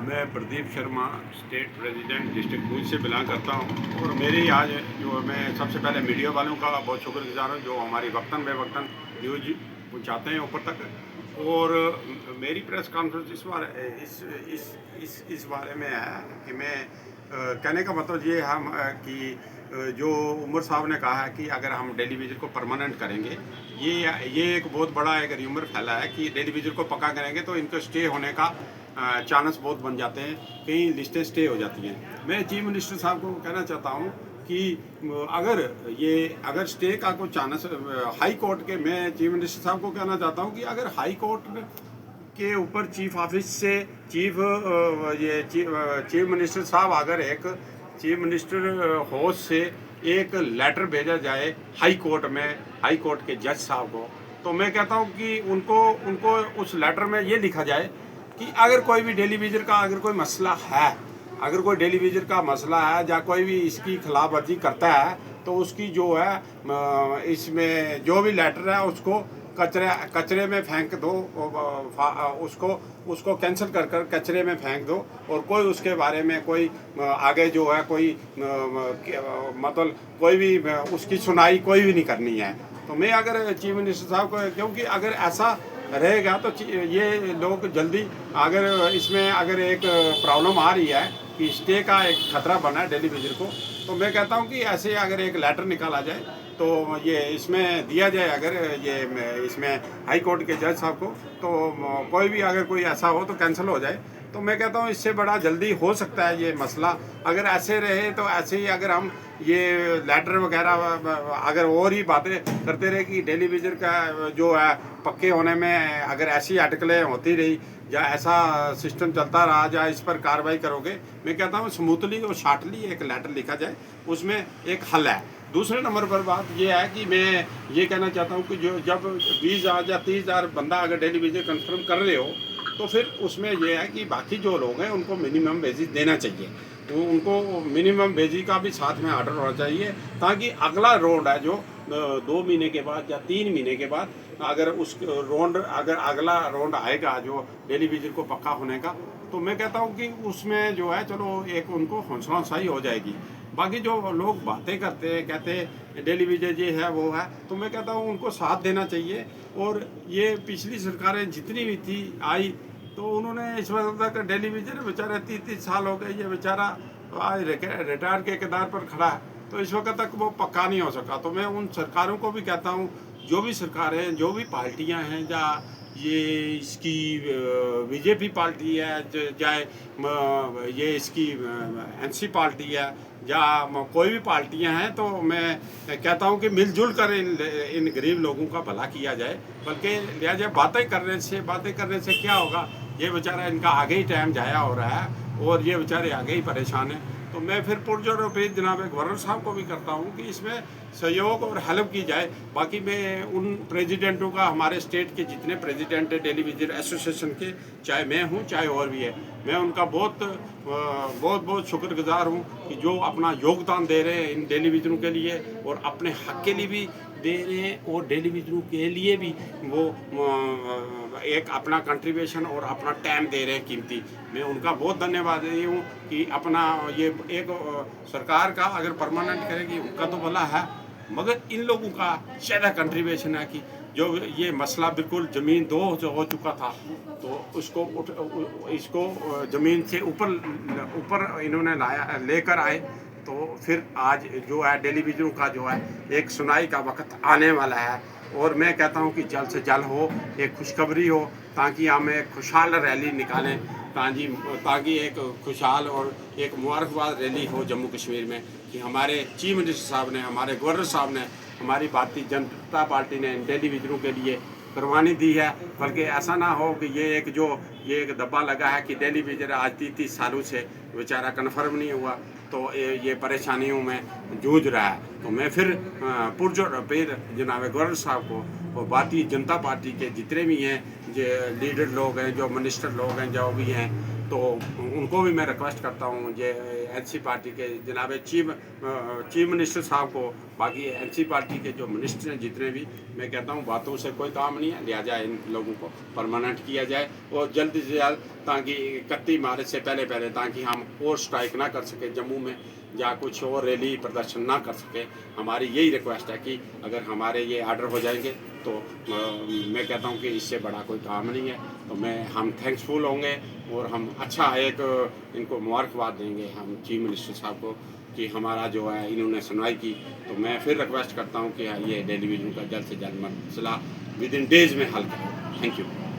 मैं Pradeep Sharma state president district Bhuj से belong करता हूँ। और मेरी आज जो मैं सबसे पहले मीडिया वालों का बहुत शुक्रगुजार हूँ जो हमारी वक्तन बेवक्तन न्यूज पहुँचाते हैं ऊपर तक। और मेरी प्रेस कॉन्फ्रेंस इस बारे में है कि मैं कहने का मतलब ये हम कि जो उमर साहब ने कहा है कि अगर हम डेली विजिट को परमानेंट करेंगे, ये एक बहुत बड़ा एक र्यूमर फैला है कि डेली विजिट को पक्का करेंगे तो इनको स्टे होने का चांस बहुत बन जाते हैं, कई लिस्टें स्टे हो जाती हैं। मैं चीफ मिनिस्टर साहब को कहना चाहता हूँ कि अगर स्टे का कोई चांस हाई कोर्ट के, मैं चीफ मिनिस्टर साहब को कहना चाहता हूँ कि अगर हाई कोर्ट के ऊपर चीफ ऑफिस से चीफ मिनिस्टर साहब अगर एक चीफ मिनिस्टर हाउस से एक लेटर भेजा जाए हाई कोर्ट में, हाई कोर्ट के जज साहब को, तो मैं कहता हूँ कि उनको उनको उस लेटर में ये लिखा जाए कि अगर कोई भी डेली वेजर का अगर कोई मसला है, अगर कोई डेली वेजर का मसला है या कोई भी इसकी खिलाफ वर्जी करता है तो उसकी जो है इसमें जो भी लेटर है उसको कचरे में फेंक दो, उसको कैंसिल कर कर कचरे में फेंक दो। और कोई उसके बारे में कोई आगे जो है कोई मतलब कोई भी उसकी सुनाई कोई भी नहीं करनी है। तो मैं अगर चीफ मिनिस्टर साहब को, क्योंकि अगर ऐसा रहेगा तो ये लोग जल्दी, अगर इसमें अगर एक प्रॉब्लम आ रही है कि स्टे का एक खतरा बना है डेली विजिट को, तो मैं कहता हूँ कि ऐसे अगर एक लेटर निकाला जाए तो ये इसमें दिया जाए, अगर ये इसमें हाई कोर्ट के जज साहब को, तो कोई भी अगर कोई ऐसा हो तो कैंसिल हो जाए। तो मैं कहता हूँ इससे बड़ा जल्दी हो सकता है ये मसला। अगर ऐसे रहे तो ऐसे ही अगर हम ये लेटर वगैरह अगर और ही बातें करते रहे कि डेली विजिट का जो है पक्के होने में अगर ऐसी अटकलें होती रही या ऐसा सिस्टम चलता रहा या इस पर कार्रवाई करोगे, मैं कहता हूँ स्मूथली और शार्टली एक लेटर लिखा जाए, उसमें एक हल है। दूसरे नंबर पर बात यह है कि मैं ये कहना चाहता हूँ कि जो जब 20,000 या 30,000 बंदा अगर डेली विजिट कंफर्म कर रहे हो तो फिर उसमें यह है कि बाकी जो लोग हैं उनको मिनिमम वेजेस देना चाहिए, तो उनको मिनिमम वेजेस का भी साथ में ऑर्डर होना चाहिए, ताकि अगला राउंड है जो 2 महीने के बाद या 3 महीने के बाद अगर उस राउंड अगर अगला राउंड आएगा जो डेली विजिट को पक्का होने का, तो मैं कहता हूँ कि उसमें जो है चलो एक उनको हौसला अफजाई हो जाएगी। बाकी जो लोग बातें करते हैं, कहते हैं डेली विजिट ये है वो है, तो मैं कहता हूँ उनको साथ देना चाहिए। और ये पिछली सरकारें जितनी भी थी आई तो उन्होंने इस वक्त तक डेली विजिट बेचारे 30-30 साल हो गए, ये बेचारा आज रिटायर के किनार पर खड़ा है, तो इस वक्त तक वो पक्का नहीं हो सका। तो मैं उन सरकारों को भी कहता हूँ, जो भी सरकारें जो भी पार्टियां हैं, या ये इसकी बीजेपी पार्टी है, चाहे ये इसकी एनसी पार्टी है या कोई भी पार्टियां हैं, तो मैं कहता हूं कि मिलजुल कर इन गरीब लोगों का भला किया जाए। बल्कि लिहाजा बातें करने से क्या होगा, ये बेचारा इनका आगे ही टाइम जाया हो रहा है और ये बेचारे आगे ही परेशान हैं। तो मैं फिर पुरजोर पे जनाब गवर्नर साहब को भी करता हूँ कि इसमें सहयोग और हेल्प की जाए। बाकी मैं उन प्रेसिडेंटों का, हमारे स्टेट के जितने प्रेसिडेंट हैं डेली विजिट एसोसिएशन के, चाहे मैं हूँ चाहे और भी है, मैं उनका बहुत शुक्रगुजार हूँ कि जो अपना योगदान दे रहे हैं इन डेली विजिटों के लिए और अपने हक के लिए भी दे रहे हैं और डेली विजिटों के लिए भी वो एक अपना कंट्रीब्यूशन और अपना टाइम दे रहे हैं कीमती। मैं उनका बहुत धन्यवाद दे हूँ कि अपना ये एक सरकार का अगर परमानेंट करेगी उनका तो भला है, मगर इन लोगों का ज़्यादा कंट्रीब्यूशन है कि जो ये मसला बिल्कुल ज़मीन दो हो चुका था तो इसको ज़मीन से ऊपर इन्होंने लेकर आए। तो फिर आज जो है डेली विजिटों का जो है एक सुनाई का वक्त आने वाला है और मैं कहता हूँ कि जल्द से जल्द हो, एक खुशखबरी हो, ताकि हम एक खुशहाल रैली निकालें, ताकि एक खुशहाल और एक मुबारकबाद रैली हो जम्मू कश्मीर में कि हमारे चीफ मिनिस्टर साहब ने, हमारे गवर्नर साहब ने, हमारी भारतीय जनता पार्टी ने डेली विजिटों के लिए कुर्बानी दी है। बल्कि ऐसा ना हो कि ये एक दब्बा लगा है कि डेली विजिट आज 30 सालों से बेचारा कन्फर्म नहीं हुआ, तो ये परेशानियों में जूझ रहा है। तो मैं फिर पुरजोर फिर जनाब गवर्नर साहब को और भारतीय जनता पार्टी के जितने भी हैं जो लीडर लोग हैं, जो मिनिस्टर लोग हैं, जो भी हैं, तो उनको भी मैं रिक्वेस्ट करता हूँ ये एनसी पार्टी के जनाब चीफ मिनिस्टर साहब को, बाकी एनसी पार्टी के जो मिनिस्टर हैं जितने भी, मैं कहता हूँ बातों से कोई काम नहीं है, लिहाजा इन लोगों को परमानेंट किया जाए और जल्द से जल्द, ताकि 31 मार्च से पहले ताकि हम और स्ट्राइक ना कर सके जम्मू में या कुछ और रैली प्रदर्शन ना कर सके। हमारी यही रिक्वेस्ट है कि अगर हमारे ये आर्डर हो जाएंगे तो मैं कहता हूँ कि इससे बड़ा कोई काम नहीं है। तो हम थैंक्सफुल होंगे और हम अच्छा एक इनको मुबारकबाद देंगे हम चीफ मिनिस्टर साहब को कि हमारा जो है इन्होंने सुनवाई की। तो मैं फिर रिक्वेस्ट करता हूँ कि ये टेलीविज़न का जल्द से जल्द मसला विद इन डेज में हल करें। Thank you.